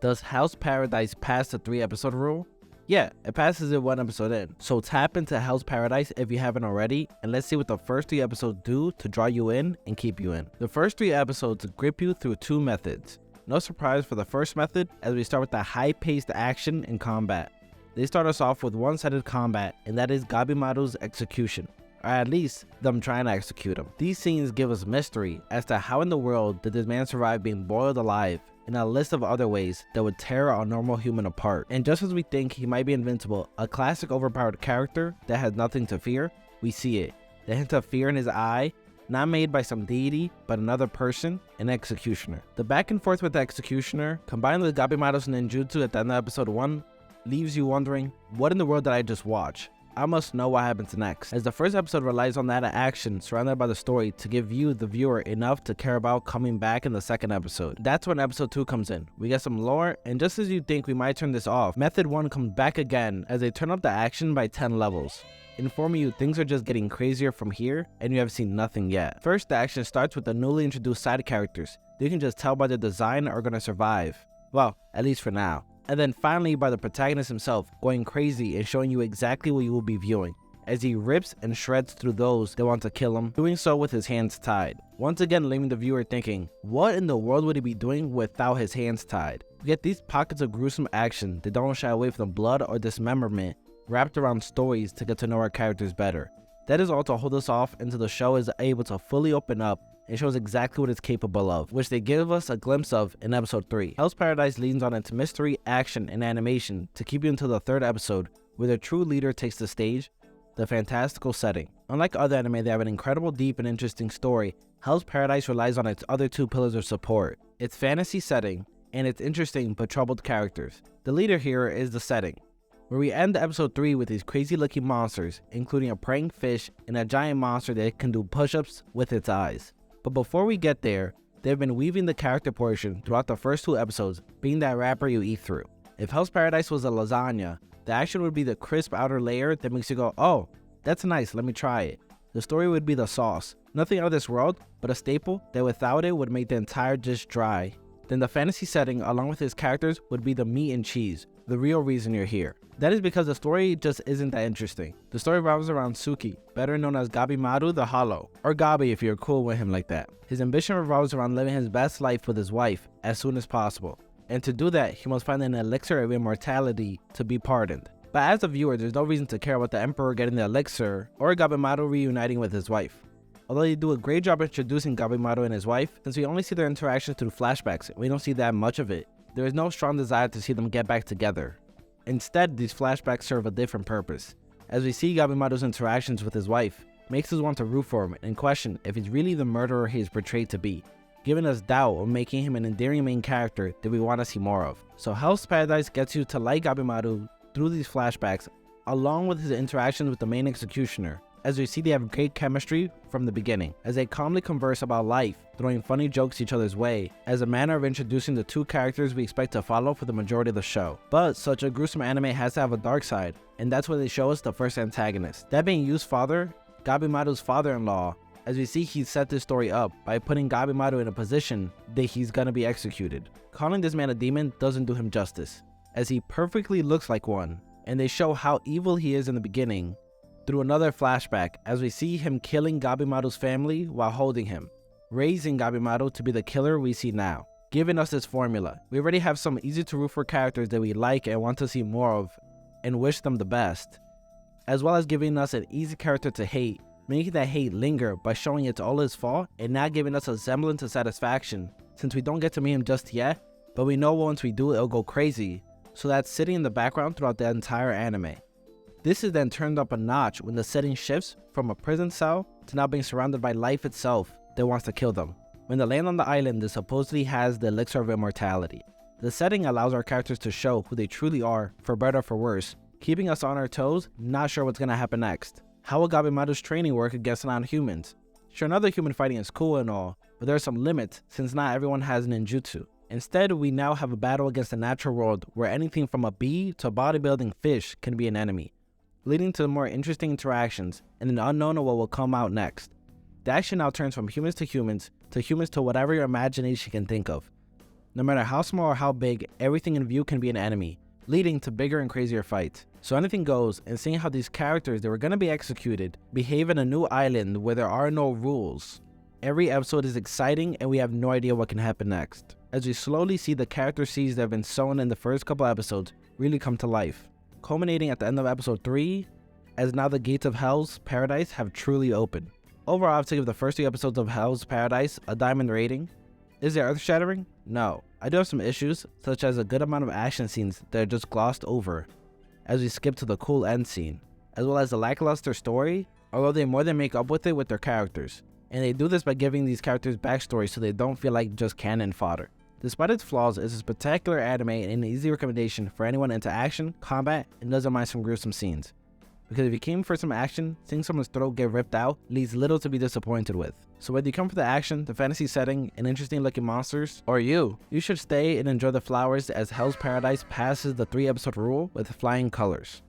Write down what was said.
Does Hell's Paradise pass the 3-episode rule? Yeah, it passes it 1 episode in. So tap into Hell's Paradise if you haven't already, and let's see what the first 3 episodes do to draw you in and keep you in. The first 3 episodes grip you through 2 methods. No surprise for the first method, as we start with the high-paced action and combat. They start us off with one-sided combat, and that is Gabimaru's execution, or at least them trying to execute him. These scenes give us mystery as to how in the world did this man survive being boiled alive, and a list of other ways that would tear a normal human apart. And just as we think he might be invincible, a classic overpowered character that has nothing to fear, we see it. The hint of fear in his eye, not made by some deity, but another person, an executioner. The back and forth with the executioner, combined with Gabimaru's ninjutsu at the end of episode 1, leaves you wondering, what in the world did I just watch? I must know what happens next, as the first episode relies on that action surrounded by the story to give you, the viewer, enough to care about coming back in the second episode. That's when episode 2 comes in. We get some lore, and just as you think we might turn this off, method 1 comes back again as they turn up the action by 10 levels, informing you things are just getting crazier from here, and you have seen nothing yet. First, the action starts with the newly introduced side characters. You can just tell by their design are gonna survive. Well, at least for now. And then finally by the protagonist himself going crazy and showing you exactly what you will be viewing, as he rips and shreds through those that want to kill him, doing so with his hands tied. Once again leaving the viewer thinking, what in the world would he be doing without his hands tied? We get these pockets of gruesome action that don't shy away from blood or dismemberment, wrapped around stories to get to know our characters better. That is all to hold us off until the show is able to fully open up and shows exactly what it's capable of, which they give us a glimpse of in episode 3. Hell's Paradise leans on its mystery, action, and animation to keep you until the 3rd episode, where the true leader takes the stage, the fantastical setting. Unlike other anime that have an incredible, deep, and interesting story, Hell's Paradise relies on its other 2 pillars of support, its fantasy setting, and its interesting but troubled characters. The leader here is the setting, where we end episode 3 with these crazy looking monsters, including a praying fish and a giant monster that can do push-ups with its eyes. But before we get there, they've been weaving the character portion throughout the first 2 episodes, being that wrapper you eat through. If Hell's Paradise was a lasagna, the action would be the crisp outer layer that makes you go, oh, that's nice, let me try it. The story would be the sauce, nothing out of this world, but a staple that without it would make the entire dish dry. Then the fantasy setting along with his characters would be the meat and cheese, the real reason you're here. That is because the story just isn't that interesting. The story revolves around Suki, better known as Gabimaru the Hollow, or Gabi if you're cool with him like that. His ambition revolves around living his best life with his wife as soon as possible, and to do that he must find an elixir of immortality to be pardoned. But as a viewer, there's no reason to care about the Emperor getting the elixir or Gabimaru reuniting with his wife. Although they do a great job introducing Gabimaru and his wife, since we only see their interactions through flashbacks and we don't see that much of it, there is no strong desire to see them get back together. Instead, these flashbacks serve a different purpose. As we see Gabimaru's interactions with his wife, makes us want to root for him and question if he's really the murderer he is portrayed to be, giving us doubt of making him an endearing main character that we want to see more of. So Hell's Paradise gets you to like Gabimaru through these flashbacks, along with his interactions with the main executioner, as we see they have great chemistry from the beginning, as they calmly converse about life, throwing funny jokes each other's way, as a manner of introducing the 2 characters we expect to follow for the majority of the show. But such a gruesome anime has to have a dark side, and that's where they show us the first antagonist, that being Yu's father, Gabimaru's father-in-law, as we see he set this story up by putting Gabimaru in a position that he's gonna be executed. Calling this man a demon doesn't do him justice, as he perfectly looks like one, and they show how evil he is in the beginning through another flashback as we see him killing Gabimaru's family while holding him, raising Gabimaru to be the killer we see now, giving us this formula. We already have some easy to root for characters that we like and want to see more of and wish them the best, as well as giving us an easy character to hate, making that hate linger by showing it's all his fault and not giving us a semblance of satisfaction since we don't get to meet him just yet, but we know once we do it'll go crazy, so that's sitting in the background throughout the entire anime. This is then turned up a notch when the setting shifts from a prison cell to now being surrounded by life itself that wants to kill them, when they land on the island that supposedly has the elixir of immortality. The setting allows our characters to show who they truly are, for better or for worse, keeping us on our toes, not sure what's gonna happen next. How will Gabimaru's training work against non-humans? Sure, another human fighting is cool and all, but there are some limits since not everyone has ninjutsu. Instead, we now have a battle against the natural world where anything from a bee to a bodybuilding fish can be an enemy, leading to more interesting interactions and an unknown of what will come out next. The action now turns from humans to whatever your imagination can think of. No matter how small or how big, everything in view can be an enemy, leading to bigger and crazier fights. So anything goes, and seeing how these characters that were going to be executed behave in a new island where there are no rules. Every episode is exciting and we have no idea what can happen next, as we slowly see the character seeds that have been sown in the first couple episodes really come to life, culminating at the end of episode 3, as now the gates of Hell's Paradise have truly opened. Overall, I have to give the first 3 episodes of Hell's Paradise a diamond rating. Is it earth-shattering? No. I do have some issues, such as a good amount of action scenes that are just glossed over, as we skip to the cool end scene, as well as the lackluster story, although they more than make up with it with their characters. And they do this by giving these characters backstory so they don't feel like just cannon fodder. Despite its flaws, it's a spectacular anime and an easy recommendation for anyone into action, combat, and doesn't mind some gruesome scenes. Because if you came for some action, seeing someone's throat get ripped out leaves little to be disappointed with. So whether you come for the action, the fantasy setting, and interesting looking monsters, or you should stay and enjoy the flowers as Hell's Paradise passes the 3 episode rule with flying colors.